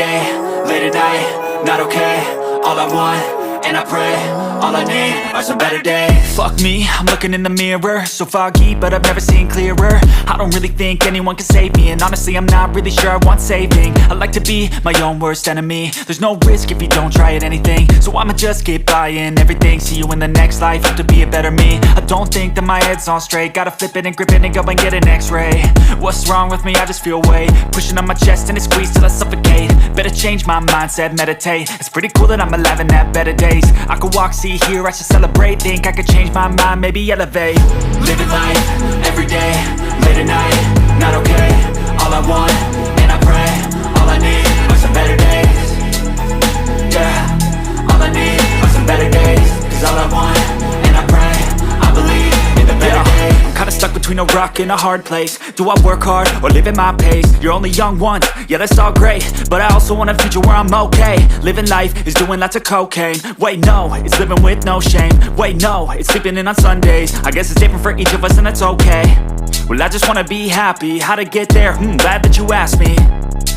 day, late at night, not okay. All I want, and I pray, all I need are some better days. Fuck me, I'm looking in the mirror, so foggy, but I've never seen clearer. I don't really think anyone can save me, and honestly I'm not really sure I want saving. I like to be my own worst enemy. There's no risk if you don't try at anything, so I'ma just keep buying everything. See you in the next life, have to be a better me. I don't think that my head's on straight, gotta flip it and grip it and go and get an x-ray. What's wrong with me? I just feel weight pushing on my chest and it squeezes till I suffocate. Better change my mindset, meditate. It's pretty cool that I'm alive and have better days. I could walk, see, hear, I should celebrate. Think I could change my mind, maybe elevate. Living life, everyday, late at night, not okay. All I want, and I pray, all I need are some better days. Yeah, all I need are some better days. Cause all I want, and I pray, I believe in the better days. I'm kinda stuck between a rock and a hard place. Do I work hard, or live at my pace? You're only young once, yeah that's all great, but I also want a future where I'm okay. Living life is doing lots of cocaine. Wait no, it's living with no shame. Wait no, it's sleeping in on Sundays. I guess it's different for each of us and that's okay. Well I just wanna be happy, how to get there? Glad that you asked me.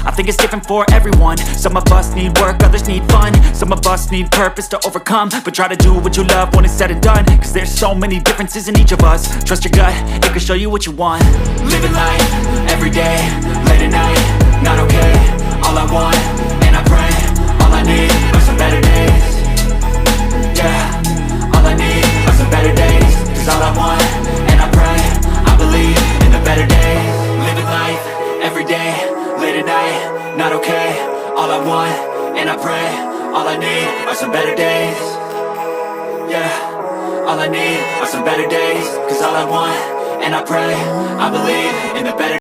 I think it's different for everyone. Some of us need work, others need fun. Some of us need purpose to overcome. But try to do what you love when it's said and done, cause there's so many differences in each of us. Trust your gut, it can show you what you want. Living life, everyday, late at night, not okay. All I want, and I pray, all I need are some better days. Yeah, all I need are some better days. Cause all I want, and I pray, I believe in the better days. Living life, everyday, late at night, not okay. All I want, and I pray, all I need are some better days. Yeah, all I need are some better days. Cause all I want, and I pray, I believe in the better